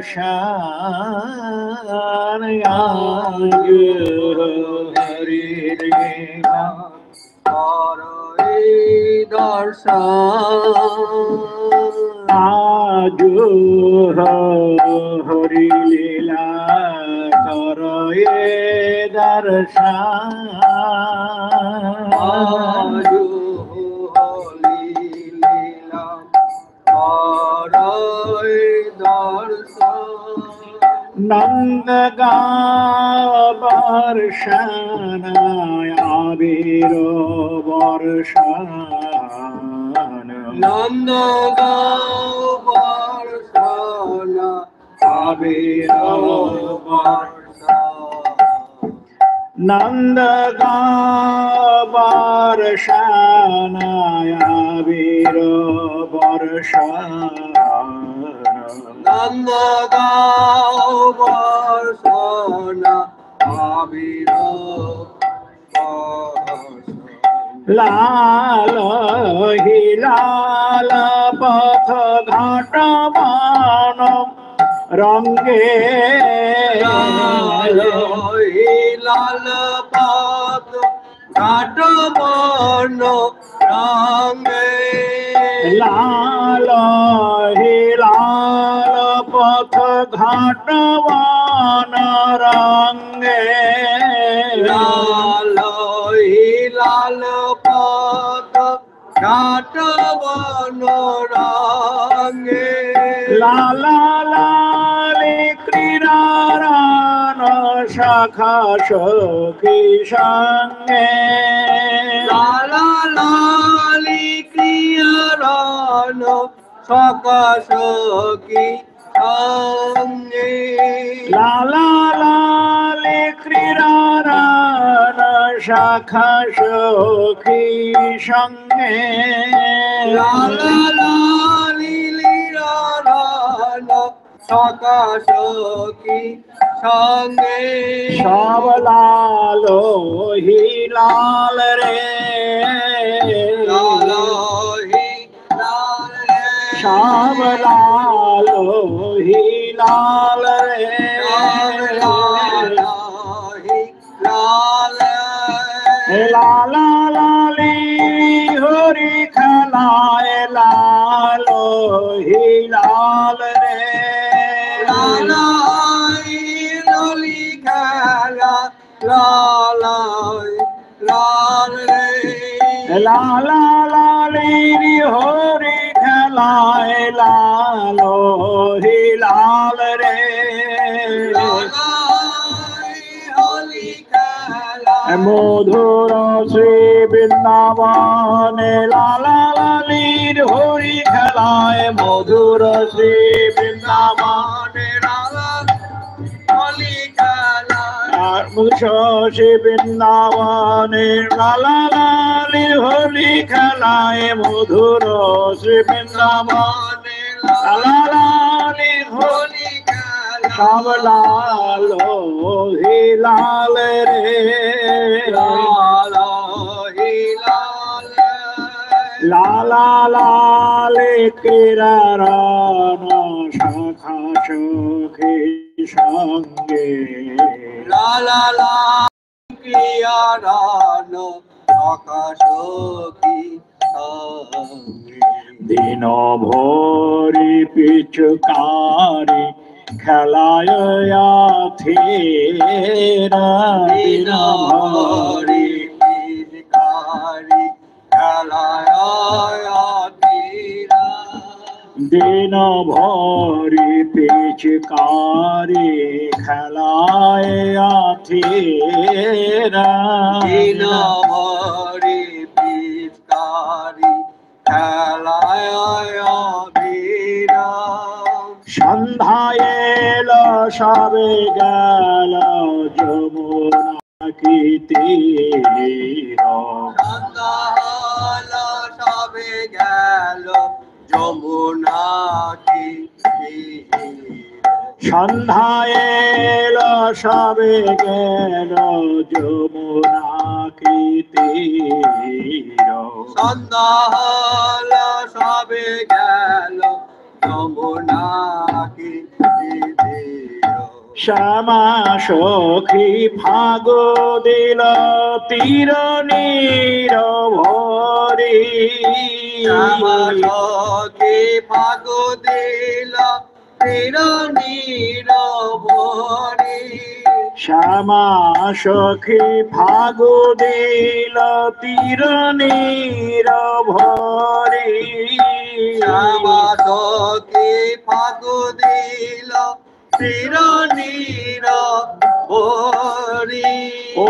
दर्शन आज हरि लीला दर्शन आज हरि लीला करे दर्शन आज हरि लीला करे दर्शन नंद वर्षण आबिर वर्षण नंद वर्षण आबिर वर्षण नंद वर्षण आबिर वर्षण नंद वर्षण आबिर लाल ही लाल पथ घाट मान रंगे लाल ही लाल पथ घाट मान रंगे लाल ही लाल पथ घाट मान रंगे लाल ही लाल पथ घाट वन रंगे लाला लाली क्रीडारान शाखा सखी संगे लाला लाली क्रीडारान शाखा सखी संगे लाला लाली क्रीडारान शाखा सखी संगे लाला लाली क्रीडारान शाखा सखी संगे सब लालो ही लाल रे लालो ही लाल रे सब लालो ही लाल रे लालो ही लाल लाला लाली हरि खलाए लालो ही लाल रे लाला लाली खला लाला लाल रे लाला लाली हरि खलाए लालो ही लाल रे मधुर श्री वृंदावन लाला लालीर हरि खेलाए मधुर श्री वृंदावन लाला हरि खेलाए श्री वृंदावन लाला लालीर हरि खेलाए मधुर श्री वृंदावन लाला लालीर हरि सब लालो ही लाल रे लालो ही लाल लाला लाल क्रीडारान शाखा सखी संगे लाला लाल क्रीडारान शाखा सखी संगे दिन भोरी पिचकारी खेलाया थेरा दिन भरी पिचकारी खेलाया थेरा दिन भरी पिचकारी खेलाया थेरा दिन भरी पिचकारी खेलाया थेरा সন্ধ্যায় সবে গেল যমুনা কি তীর সন্ধ্যায় সবে গেল যমুনা কি সন্ধ্যায় সবে গেল যমুনা কি তীর সন্ধ্যায় সবে গেল যমুনা কি শ্যামা সখী ভাগ দিল তীর নীরভরি শ্যামা সখী ভাগ দিল তীর নীরভরি শ্যামা সখী ভাগ দিল তীর নীরভরি শ্যামা সখী ভাগ দিল তীর নীরভরি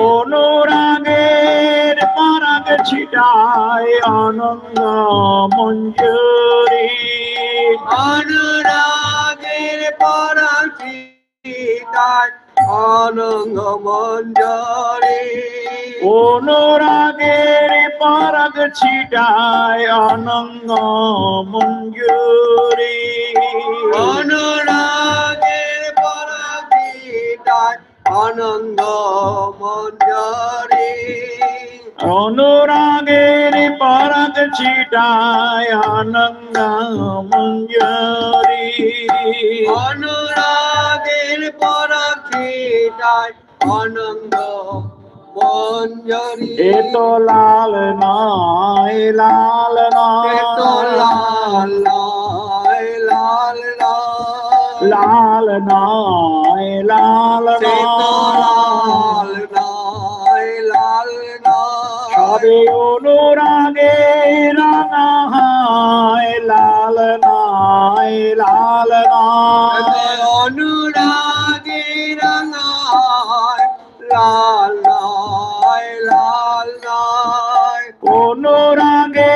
অনুরাগের পরাগ ছিটায় অনঙ্গ মঞ্জুরি অনুরাগের পরাচিতায় অনঙ্গ মঞ্জরি অনুরাগের পরাগ ছিটায় অনঙ্গ মঞ্জুরি অনুরাগের পরাচিতায় অনঙ্গ মঞ্জরি অনুরাগের পরাগ ছিটায় অনঙ্গ মঞ্জুরি অনুরাগের পরাচিতায় অনঙ্গ মঞ্জরি এ তো লাল নয় লাল এ তো নয় লাল লাল লাল নয় লাল সে তো নয় লাল নয় লাল নয় সবে অনুরাগে রাঙা হয় লাল নয় লাল নয় অনুরাগে রাঙায় লাল নয় লাল নয় অনুরাগে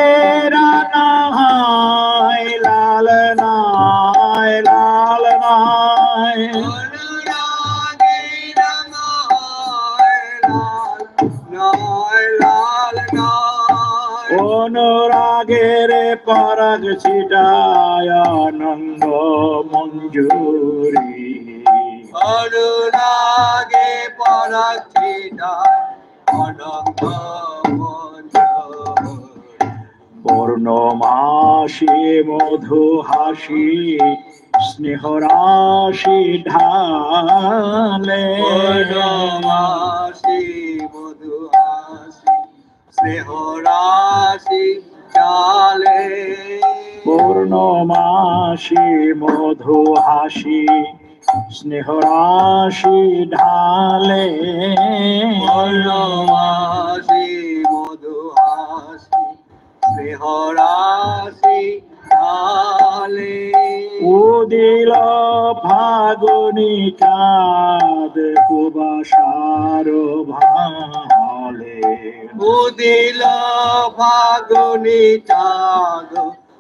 রাঙা হয় লাল নয় লাল নয় অনুরাগে রাঙায় লাল নয় লাল নয় অনুরাগের পরাগ ছিটায় আনন্দ মঞ্জুরি অনুরাগে পরাচিতায় অনঙ্গ মঞ্জরি পূর্ণমাসী মধু হাসি স্নেহ রাশি ঢালে পূর্ণমাসী মধু হাসি স্নেহ রাশি চালে পূর্ণমাসী মধু হাসি স্নেহ রাশি ঢালে পূর্ণমাসী মধু হাসি স্নেহ রাশি চালে উদিল ফাগুনি চাঁদ কুবাসার ভালে উদিল ফাগুনি চাঁদ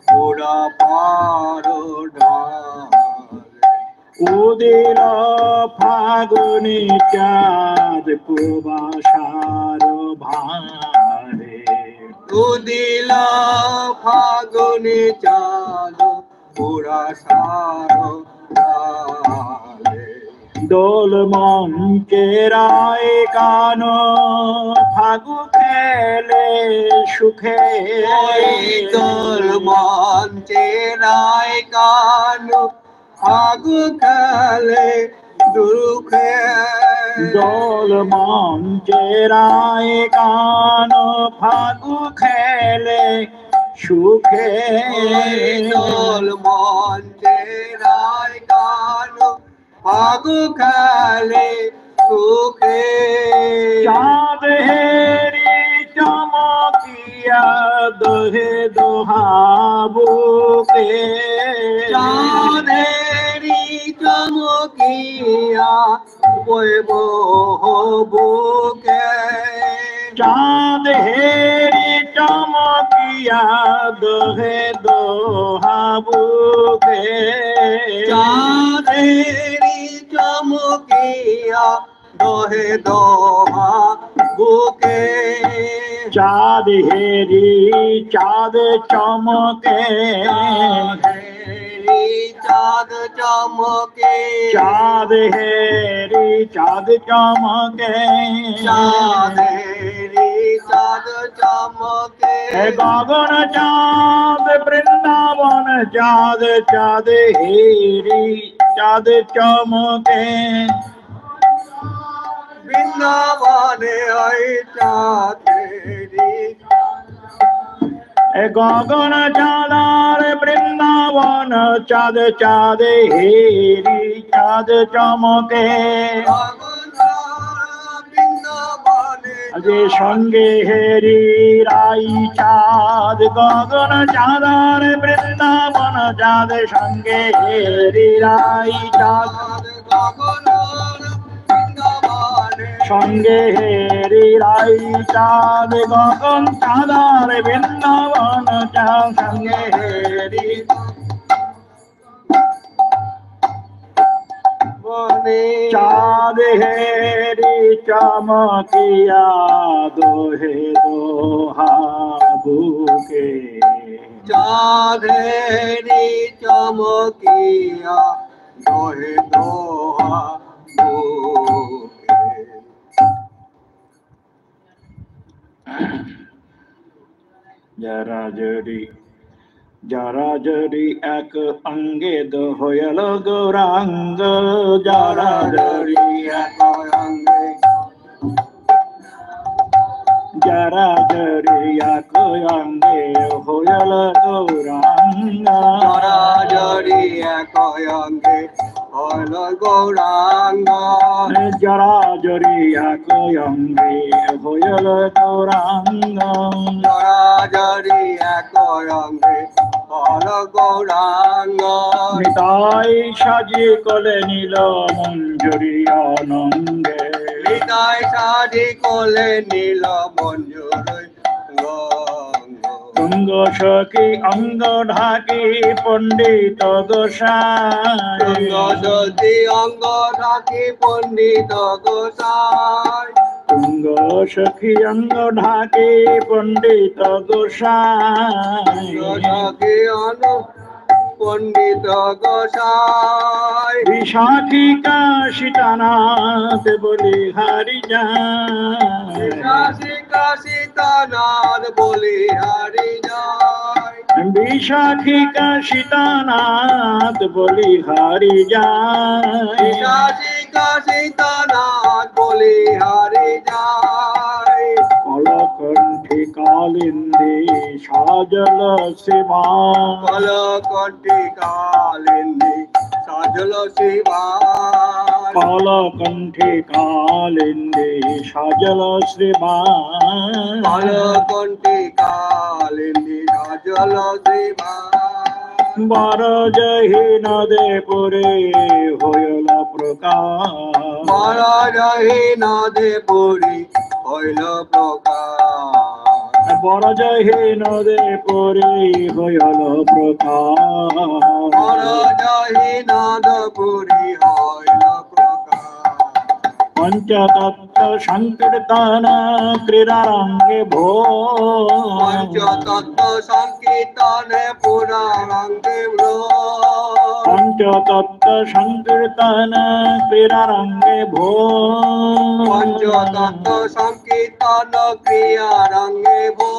পুরা পারো ঢালে উদিল ফাগুনি চাঁদ কুবাসার ভালে উদিল ফাগুনি চাঁদ পুরা সারো ঢালে দোল মঞ্চেরায় কান ফাগু খেলে সুখে ওই দোল মঞ্চে রায় কানু ফাগু খেলে দুঃখে দোল মঞ্চেরায় কান ফাগু খেলে সুখে ওই দোল মঞ্চে রায় কানু ফাগু খেলে সুখে চাঁদ হেরি চমকিয়া দোহে দোহাবুকে চাঁদেরি চমকিয়া বইব বুকে চাঁদ হেরি চমকিয়া দোহে দোহাবুকে চাঁদেরি চমকিয়া দোহে দোহা বুকে চাঁদ হেরি চাঁদ চমকে চাঁদেরি চাঁদ চমকে চাঁদ হেরি চাঁদ চমকে চাঁদেরি চাঁদ চমকে গগন চাঁদ বৃন্দাবন চাঁদ চাঁদ হেরি চাঁদ চমকে বৃন্দাবনে ওই চাঁদেরি গগন চাঁদার বৃন্দাবন চাঁদ চাঁদে হেরি চাঁদ চমকে যে সঙ্গে হেরি রাই চাঁদ গগন চাঁদার বৃন্দাবন চাঁদ সঙ্গে হেরি রাই চাঁদ সঙ্গে হেরি রাই চাঁদ গগন চাঁদার বৃন্দাবন চাঁদ সঙ্গে হেরি চাঁদ হেরি চমকিয়া দোহে দোহা বুকে চাঁদেরি চমকিয়া দোহে দোহা বুকে যারা জরি এক অঙ্গে দোহল গৌরাঙ্গ যারা জরি এক অঙ্গে যারা জরি এক অঙ্গে হইল গৌরাঙ্গ জরি এক অঙ্গে হইল গৌরাঙ্গ যারা জরি এক অঙ্গে হইল গৌরাঙ্গ জরি এক অঙ্গে হল গৌরাঙ্গ নিতাই সাজি কোলে নীল মঞ্জুরি আনন্দে নিতাই সাজি কোলে নীল মঞ্জুরি তুঙ্গ সখী অঙ্গ ঢাকি পণ্ডিত গোসাই সতী অঙ্গ ঢাকি পণ্ডিত গোসাই তুঙ্গ সখী অঙ্গ ঢাকি পণ্ডিত গোসাই পণ্ডিত গোসাই বিশাখী কাশিতানাথ বলি হারি যায় সীতানাথ বলি হারি যায় বিশাখী কাশিতানাথ বলি হারি যায় সীতানাথ বলি হারি যায় কলকণ্ঠী কালিন্দী সাজল শিবা কলকণ্ঠী কালিন্দী সাজল শিবা কলকণ্ঠী কালিন্দী সাজল শ্রীমা কলকণ্ঠী কালিন্দী সাজল শিবা বর জহি নদে পুরে হইল প্রকাশ মরহি নদে পুরী হইল প্রকাশ বর জহি নদে পুরে হইল প্রকাশ মরহি নদ পুরী হইল প্রকাশ পঞ্চতত্ত্ব সংকীর্তন ক্রীড়ারঙ্গে ভো পঞ্চতত্ত্ব সংকীর্তনে পুরারঙ্গে ভ্রো পঞ্চতত্ত্ব সংকীর্তন ক্রীড়ারঙ্গে ভো পঞ্চতত্ত্ব সংকীর্তন ক্রিয়ারঙ্গে ভো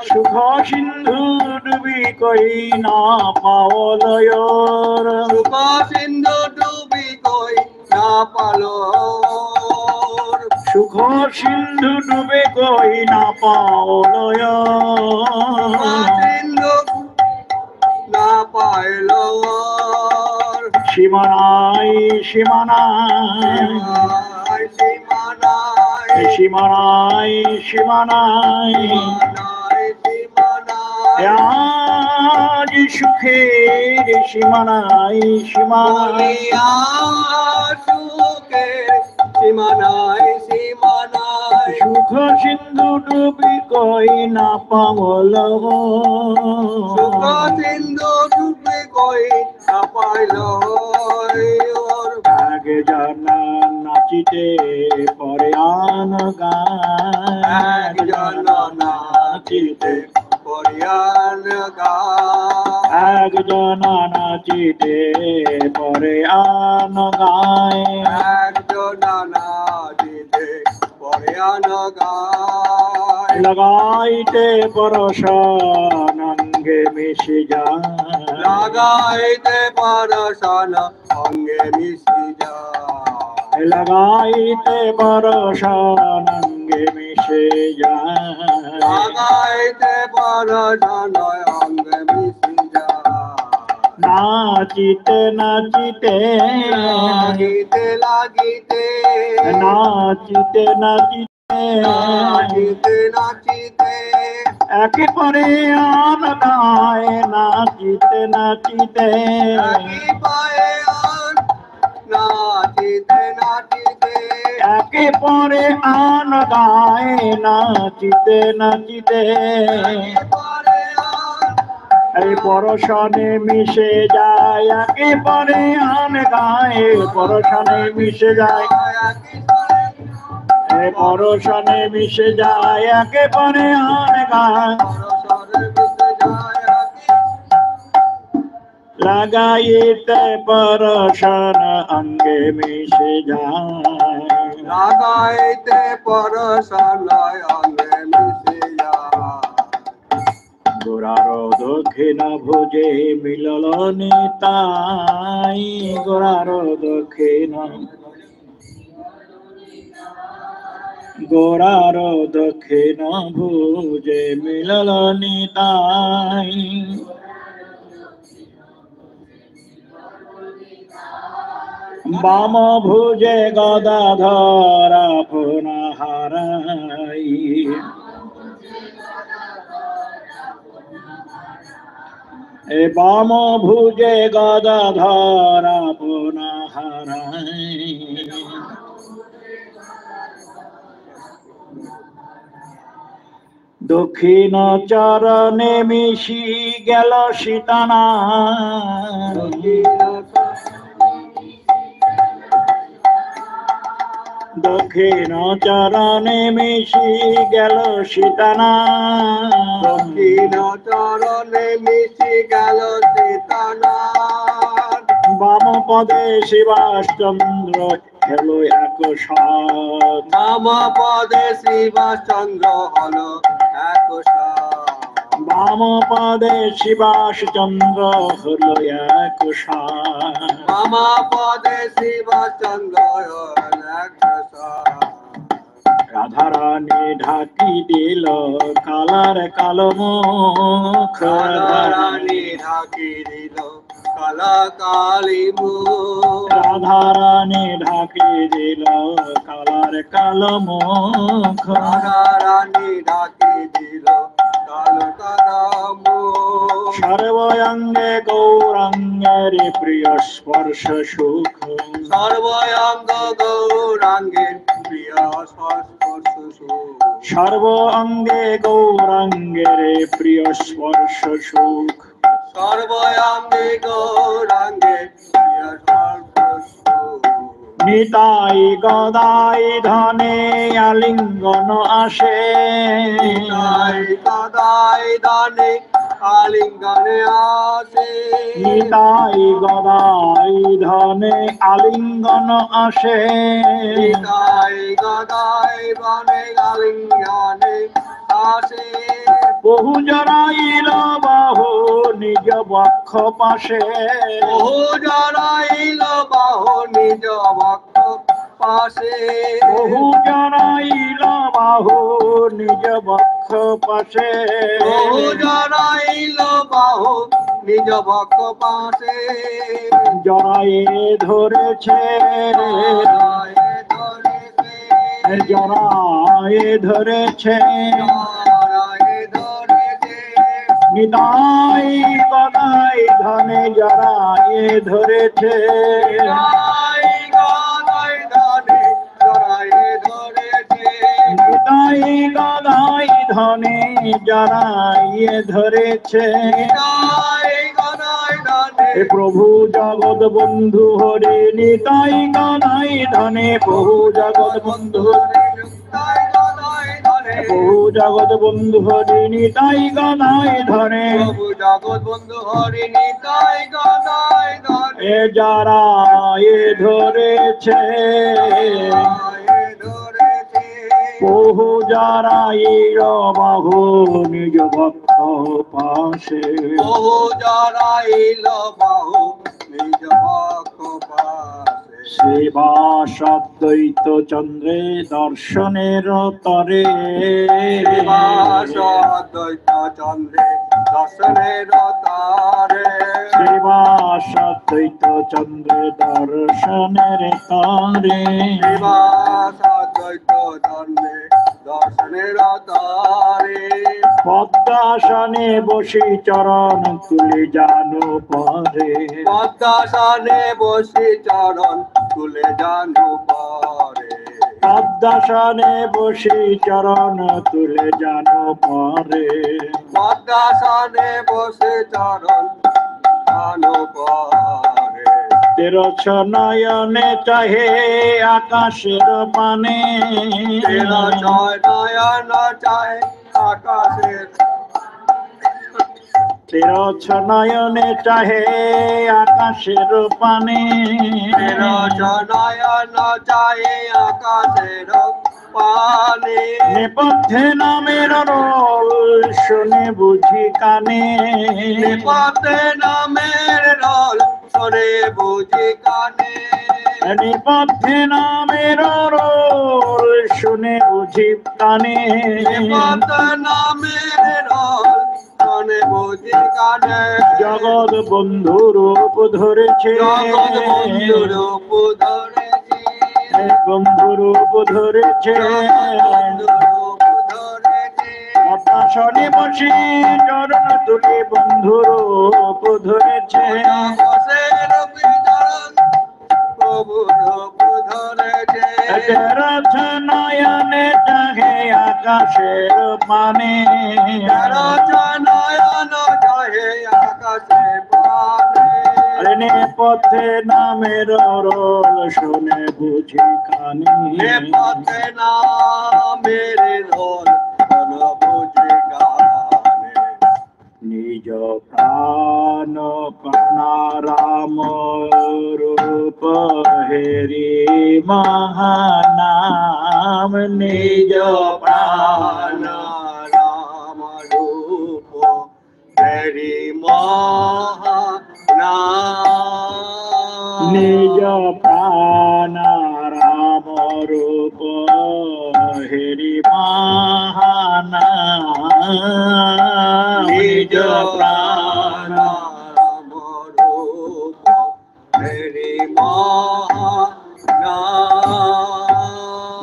সুখ সিন্ধু ডুবি কই না পাওলয়র সুখ সিন্ধু ডুবি কই না পালো সুখ সিন্ধু ডুবে কই না পাওলয়র সিন্ধু না পাইল সীমানাই সীমানাই সীমানায় সীমানাই সীমানাই আজ সুখের সীমানাই সীমানাই সুখ সিন্ধু ডুবি কই না পাগল সিন্ধু ডুবে কই না পাইল আগে জানা নাচিতে পরে আন গান নাচিতে পরিয়ান গায় একজন নাচিতে পরে আন গায় একজন নাচিতে পরিয়ান গায় लगाइते परशा नंगे मिश जाए লাগাইতে পরশন অঙ্গে মিশে যায় লাগাইতে পরশন অঙ্গে মিশে যায় লাগাইতে পরশন অঙ্গে মিশে যায় নাচিতে নাচিতে লাগিতে লাগিতে নাচিতে নাচিতে নাচিতে নাচিতে একেবারে আন গায় নাচিতে নাচিতে একই পায়ে আন নাচিতে নাচিতে একেবারে আন গায় নাচিতে নাচিতে একেবারে আন এই পরশনে মিশে যায় একেবারে আন গায়ে পরশনে মিশে যায় এই পরশনে মিশে যায় একেবারে আন গায় লাগাইতে পরশন অঙ্গে মিশে যায় লাগাইতে পরশালয় অঙ্গে মিশে যায় গোরার দক্ষিণ ভুজে মিলল নিতাই গোরার দক্ষিণ গোরার দক্ষিণ ভুজে মিলল নিতাই বাম ভুজে গদাধর আপন হারাই এ বাম ভুজে গদাধর আপন হারাই দক্ষিণ চরণে মিশি গেল সীতানা দক্ষিণ চরণে মিশি গেল সীতানা দক্ষিণ চরণে মিশি গেল সীতানা বাম পদে শিবাশচন্দ্র হেলো এক সাথ নাম পদে শিবচন্দ্র হলো এক সাথ বাম পদে শিবাশচন্দ্র হলো এক সাথ নাম পদে শিবচন্দ্র হলো এক সাথ রাধারানী ঢাকি দিল কালার কালো মুখ রাধারানী ঢাকি দিল কালা কালী মুখ রাধারানী ঢাকি দিল কালার কালো মুখ রাধারানী ঢাকি দিল কালো কালা মুখ সর্বঙ্গে গৌরাঙ্গের প্রিয় স্পর্শ সুখ সর্বঙ্গ গৌরাঙ্গের প্রিয় স্পর্শ সুখ সর্বঙ্গে গৌরাঙ্গের প্রিয় স্পর্শ সুখ সর্বঙ্গে গৌরাঙ্গের প্রিয় স্পর্শ সুখ নিতাই গদাই ধনে আলিঙ্গন আসে নিতাই গদাই দানে আলিঙ্গনে আসে নিতাই গদাই ধনে আলিঙ্গন আসে নিতাই গদাই বনে আলিঙ্গনে আসে বহু জড়াইল বাহু নিজ বক্ষ পাশে বহু জড়াইল বাহু নিজ বক্ষ পাশে বহু জড়াইল বাহু নিজ বক্ষ পাশে বহু জড়াইল বাহু নিজ বক্ষ পাশে জড়ায়ে ধরেছে জড়ায়ে ধরেছে জড়ায়ে ধরেছে জড়ায়ে ধরেছে নিতাই গদাই ধনে জড়ায়ে ধরেছে নিতাই গদাই ধনে জড়ায়ে ধরেছে নিতাই গদাই ধনে জড়ায়ে ধরেছে নিতাই গদাই ধনে হে প্রভু জগৎ বন্ধু হরে নিতাই গদাই ধনে প্রভু জগৎ বন্ধু নিতাই গদাই ধনে প্রভু জগৎ বন্ধু হরে নিতাই গদাই ধনে প্রভু জগৎ বন্ধু হরি নিতাই গদাই ধনে এ যারা এ ধরেছে জড়ায়ে ধরেছে বহু যারা বাহু নিজ ভক্ত পাশে বহু জড়াইল বাহু নিজ পক্ষ পাশে শ্রীবাসাদ্বৈত চন্দ্রে দর্শনের তরে শ্রীবাসাদ্বৈত চন্দ্রে দর্শনের তারে শ্রীবাসাদ্বৈত চন্দ্রে দর্শনের তরে শ্রীবাসাদ্বৈত চন্দ্রে দর্শনের তারে পদ্মাসনে বসি চরণ তুলে জানো পরে পদ্মাসনে বসি চরণ তুলে জানু পরে পদ্মাসনে বসি চরণ তুলে জানো পরে পদ্মাসনে বসে চরণ জানু পরে তেরছ নয়নে চাহে আকাশের পানে তেরা জয় নয়ন চায় আকাশের তেরছ নয়নে চাহে আকাশের পানে তেরা জয় নয়ন চায় আকাশের পানে নেপথ্যে নামের রোল শুনে বুঝি কানে পথে নামের রোল শোনে বুঝি কানে নেপথ্যে নামের রোল শুনে বুঝি কানে পথে নামের রোল শোনে বুঝি কানে জগৎ বন্ধু রূপ ধরেছে জগৎ বন্ধু রূপ ধরেছে বন্ধু রূপ ধরেছে বন্ধু রূপ ধরেছে পদ্মাসনে বসে চরণ তুলে বন্ধু রূপ ধরেছে বসে রবি চরণ প্রভু রূপ ধরেছে তেরছ নয়নে চাহে আকাশের পানে নয়ন চাহে আকাশে পানে নেপথ্যে নামের রোল শুনে বুঝি কানে পথে নামের রোল শোন বুঝি কানে নিজ প্রাণ প্রাণারাম রূপ হেরি মহানাম নিজ প্রাণ রাম রূপ হরি মহানাম নিজ প্রাণ রাম রূপ হেরি মহানাম নিজ নিজ প্রাণ প্রাণ রাম রূপ হরি মহানাম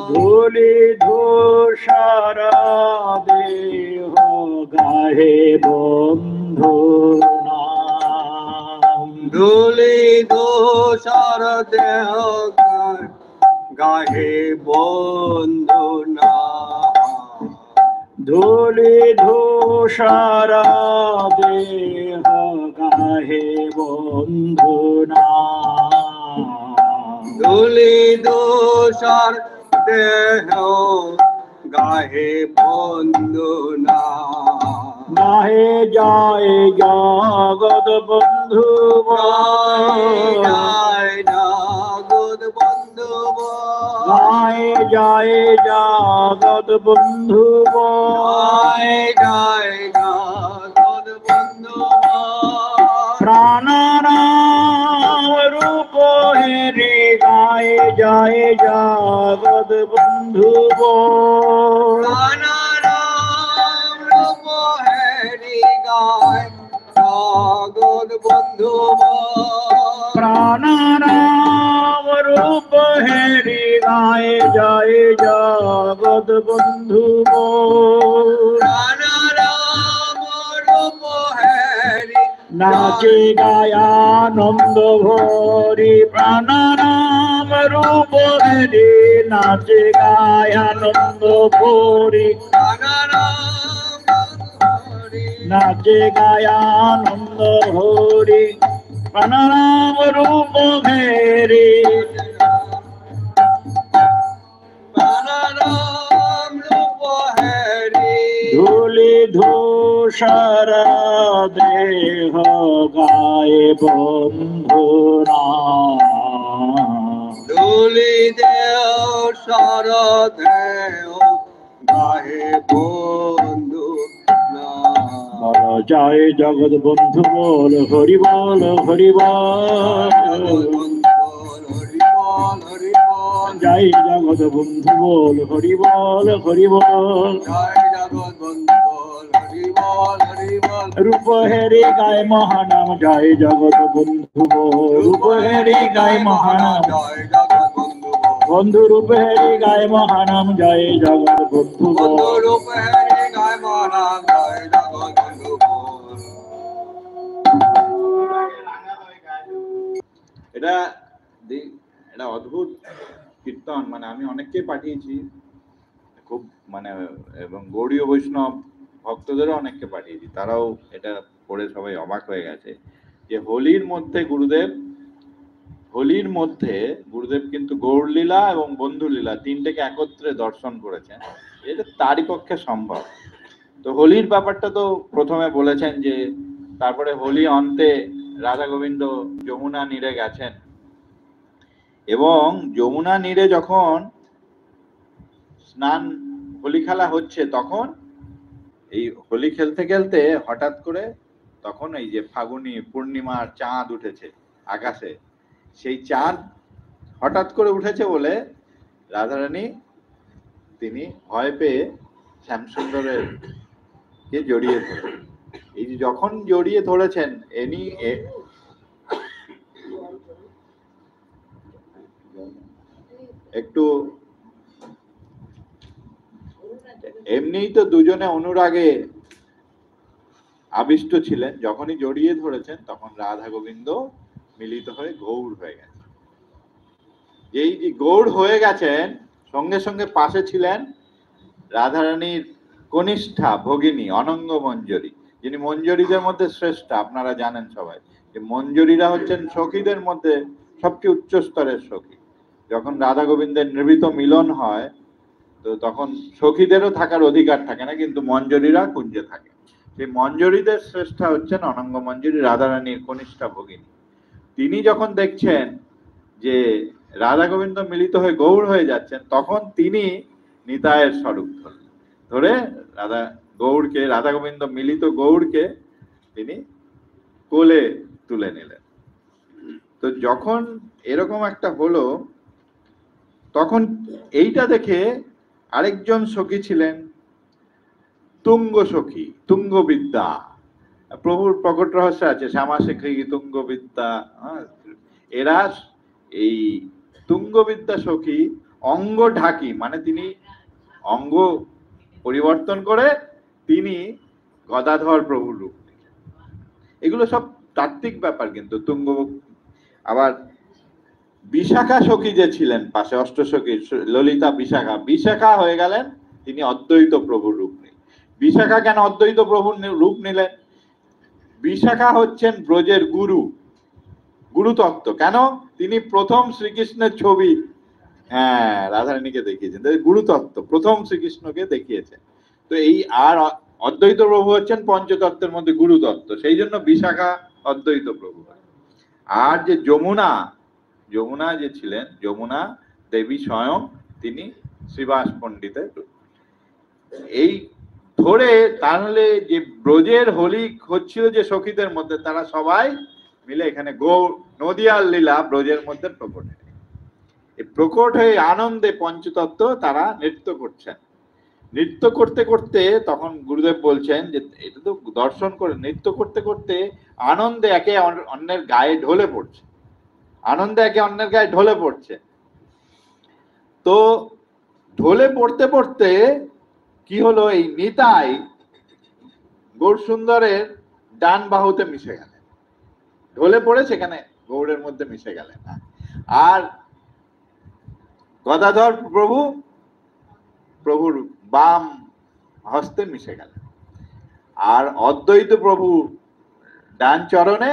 ধূলি ধূসর দেহ গাহে বন্ধু নাম ধুলি দোষর দেহ গাহে বন্ধু না ধূলি ধূসর দেহ গাহে বন্ধু নাম ধুলি দোষর দেহ গাহে বন্ধু না গাহে জয় জগৎ বন্ধু জয় জগৎ বন্ধু গায়ে জয় জগৎ বন্ধু জয় জয় জগৎ বন্ধু প্রাণারাম রূপ হেরি গায়ে জয় জগৎ বন্ধু প্রাণারাম রূপ হরি গায় জগৎ বন্ধু প্রাণারাম রূপ হেরি গায়ে জয় জগৎ বন্ধু প্রাণারাম রূপ হরি নাচে গায়ানন্দ ভরি প্রাণারাম রূপ হেরি নাচে গায়ানন্দ ভরি প্রাণারাম হরি নাচে গায়ানন্দ হরি প্রাণারাম রূপ হেরি প্রাণারাম রূপ হরি ধূলি ধূসর দেহ গায়ে বন্ধু ধুলি দেও শরদেও গাহে বন্ধু না জয় জগৎ বন্ধু বল হরি বল হরি বল। জয় জগৎ বন্ধু বল হরি বল হরি বল। রূপ হেরি গায় মহানাম জয় জগৎ বন্ধু বল। রূপ হেরি গায় মহানাম বন্ধু রূপ হেরি গায় মহানাম জয় জগৎ বন্ধু বল। এটা এটা অদ্ভুত কীর্তন, মানে আমি অনেককে পাঠিয়েছি, খুব মানে, এবং গৌড়ীয় বৈষ্ণব ভক্তদেরও অনেককে পাঠিয়েছি, তারাও এটা পড়ে সবাই অবাক হয়ে গেছে যে হোলির মধ্যে গুরুদেব কিন্তু গৌড়লীলা এবং বন্ধুলীলা তিনটেকে একত্রে দর্শন করেছেন। এটা তারই পক্ষে সম্ভব। তো হোলির ব্যাপারটা তো প্রথমে বলেছেন যে তারপরে হোলি অন্তে রাধা গোবিন্দ যমুনা নীরে গেছেন, এবং যমুনা নীরে যখন স্নান হোলি খেলা হচ্ছে তখন এই হোলি খেলতে খেলতে হঠাৎ করে তখন এই যে ফাগুনি পূর্ণিমার চাঁদ উঠেছে আকাশে, সেই চাঁদ হঠাৎ করে উঠেছে বলে রাধারানী তিনি ভয় পেয়ে শ্যামসুন্দরের কে জড়িয়ে ধরে, এই যে যখন জড়িয়ে ধরেছেন একটু এমনিই তো দুজনে অনুরাগে আবিষ্ট ছিলেন, যখনই জড়িয়ে ধরেছেন তখন রাধা গোবিন্দ মিলিত হয়ে গৌড় হয়ে গেছে। যেই যে গৌড় হয়ে গেছেন সঙ্গে সঙ্গে পাশে ছিলেন রাধারানীর কনিষ্ঠা ভগিনী অনঙ্গ মঞ্জরী, যিনি মঞ্জরীদের মধ্যে শ্রেষ্ঠ। আপনারা জানেন সবাই যে মঞ্জরীরা হচ্ছেন সখীদের মধ্যে সবচেয়ে উচ্চ স্তরের সখী। যখন রাধা গোবিন্দের নির্মিত মিলন হয় তো তখন সখীদেরও থাকার অধিকার থাকে না, কিন্তু মঞ্জরীরা কুঞ্জে থাকে। সেই মঞ্জরীদের শ্রেষ্ঠা হচ্ছেন অনঙ্গ মঞ্জরী, রাধারানীর কনিষ্ঠা ভগিনী। তিনি যখন দেখছেন যে রাধা গোবিন্দ মিলিত হয়ে গৌড় হয়ে যাচ্ছেন তখন তিনি নিতায়ের স্বরূপ ধরে রাধা গোবিন্দ মিলিত গৌড়কে তিনি কোলে তুলে নিলেন। তো যখন এরকম একটা হলো তখন এইটা দেখে আরেকজন সখী ছিলেন তুঙ্গ সখী, তুঙ্গবিদ্যা। প্রভুর প্রকট রহস্য আছে শ্যামা সখী তুঙ্গবিদ্যা। এরা এই তুঙ্গবিদ্যা সখী অঙ্গ ঢাকি, মানে তিনি অঙ্গ পরিবর্তন করে তিনি গদাধর প্রভুর রূপ। এগুলো সব তাত্ত্বিক ব্যাপার। কিন্তু তুঙ্গ আবার বিশাখা সখী যে ছিলেন পাশে অষ্টসখী ললিতা বিশাখা হয়ে গেলেন তিনি অদ্বৈত প্রভুর রূপ নিলেন। বিশাখা কেন অদ্বৈত প্রভুর রূপ নিলেন? বিশাখা হচ্ছেন ব্রজের গুরুতত্ত্ব। কেন? তিনি প্রথম শ্রীকৃষ্ণের ছবি রাধারানীকে দেখিয়েছেন, গুরুতত্ত্ব প্রথম শ্রীকৃষ্ণকে দেখিয়েছেন। তো এই আর অদ্বৈত প্রভু হচ্ছেন পঞ্চতত্ত্বের মধ্যে গুরুতত্ত্ব, সেই জন্য বিশাখা অদ্বৈত প্রভু। আর যে যমুনা যে ছিলেন, যমুনা দেবী স্বয়ং তিনি শ্রীবাস পণ্ডিতের রূপ। এই ধরে তাহলে যে ব্রজের হোলি হচ্ছিল যে সখীদের মধ্যে, তারা সবাই মিলে এখানে নদিয়ার লীলা ব্রজের মধ্যে প্রকট হয়ে, এই প্রকট হয়ে আনন্দে পঞ্চতত্ত্ব তারা নৃত্য করছেন। নৃত্য করতে করতে তখন গুরুদেব বলছেন যে এটা তো দর্শন করে নৃত্য করতে করতে আনন্দে একে অন্যের গায়ে ঢলে পড়ছে। তো ঢলে পড়তে পড়তে কি হলো, এই নিতাই গৌর সুন্দরের ডান বাহুতে মিশে গেলেন, ঢলে পড়ে সেখানে গৌড়ের মধ্যে মিশে গেলেন। আর গদাধর প্রভুর বাম হস্তে মিশে গেলেন, আর অদ্বৈত প্রভু ডান চরণে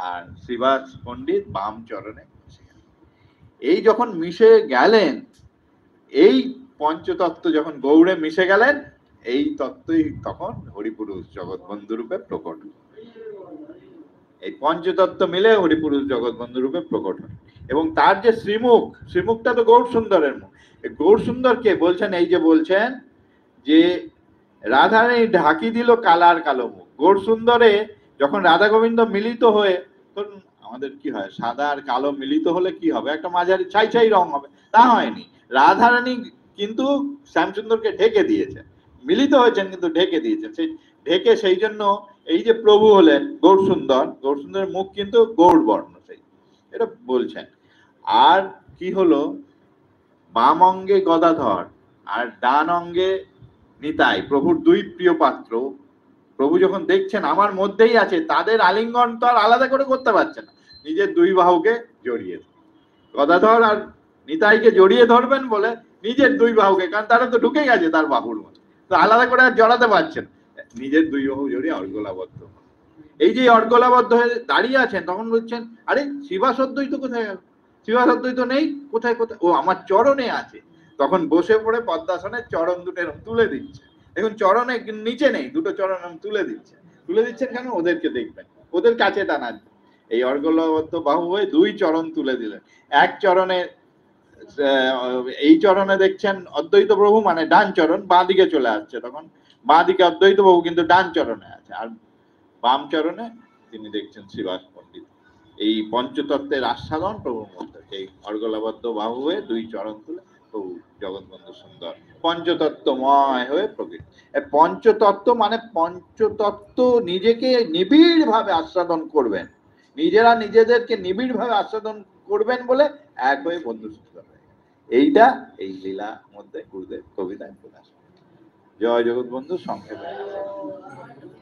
আর শ্রীবাস পণ্ডিত বাম চরণে মিশে গেলেন। এই যখন মিশে গেলেন, এই পঞ্চতত্ত্ব যখন গৌড়ে মিশে গেলেন, এই তত্ত্বই তখন হরিপুরুষ জগৎবন্ধু রূপে প্রকট। এই পঞ্চতত্ত্ব মিলে হরিপুরুষ জগৎবন্ধু রূপে প্রকট হয়। এবং তার যে শ্রীমুখটা তো গৌর সুন্দরের মুখ। গৌর সুন্দরকে বলছেন, এই যে বলছেন যে রাধারানী ঢাকি দিল কালার কালো মুখ, গৌর সুন্দরে যখন রাধা গোবিন্দ মিলিত হয়ে, ধরুন আমাদের কি হয়, সাদা আর কালো মিলিত হলে কি হবে, একটা মাঝারি ছাই ছাই রং হবে, তা হয়নি। রাধারানী কিন্তু শ্যামসুন্দরকে ঢেকে দিয়েছে, মিলিত হয়েছেন কিন্তু ঢেকে দিয়েছেন, সেই ঢেকে, সেই জন্য এই যে প্রভু হলেন গৌর সুন্দর, গৌর সুন্দরের মুখ কিন্তু গৌর বর্ণ, সেই এটা বলছেন। আর কি হলো, বাম অঙ্গে গদাধর আর ডান অঙ্গে নিতাই, প্রভুর দুই প্রিয় পাত্র। প্রভু যখন দেখছেন আমার মধ্যেই আছে, তাদের আলিঙ্গন তো আর আলাদা করে করতে পারছে না, নিজের দুই বাহুকে জড়িয়ে, গদাধর আর নিতাইকে জড়িয়ে ধরবেন বলে নিজের দুই বাহুকে, কারণ তারা তো ঢুকে গেছে তার বাহুর মধ্যে, তো আলাদা করে আর জড়াতে পারছেন, নিজের দুই বাহু জড়িয়ে অর্গলাবদ্ধ। এই যে অর্গলাবদ্ধ হয়ে দাঁড়িয়ে আছেন, তখন বলছেন আরে শিবাসদ্বৈত কোথায় গেল, শিবাসদ্বৈত নেই, কোথায় কোথায়, ও আমার চরণে আছে। তখন বসে পড়ে পদ্মাসনে চরণ দুটো এরকম তুলে দিচ্ছে, দেখুন চরণে নিচে নেই, দুটো চরণ তুলে দিচ্ছে, তুলে দিচ্ছেন কেন, ওদেরকে দেখবেন, ওদের কাছে টানার। এই অর্গলবদ্ধ বাহু হয়ে দুই চরণ তুলে দিলেন, এক চরণে এই চরণে দেখছেন অদ্বৈত প্রভু, মানে ডান চরণ বাঁ দিকে চলে আসছে, তখন বাঁ দিকে অদ্বৈত প্রভু কিন্তু ডান চরণে আছে, আর বাম চরণে তিনি দেখছেন শ্রীবাস পণ্ডিত। এই পঞ্চতত্ত্বের আস্বাদন প্রভুর মধ্যে, এই অর্গলাবদ্ধ বাহু হয়ে দুই চরণ তুলে প্রভু জগৎবন্ধু সুন্দর পঞ্চতত্ত্বময় হয়ে প্রকৃত। পঞ্চতত্ত্ব মানে পঞ্চতত্ত্ব নিজেকে নিবিড় ভাবে আস্বাদন করবেন, নিজেরা নিজেদেরকে নিবিড় ভাবে আস্বাদন করবেন বলে এক হয়ে বন্ধু সুন্দর হয়ে গেল। এইটা এই লীলা মধ্যে গুরুদেব কবিতায় প্রকাশ। জয় জগৎবন্ধু। সংক্ষেপে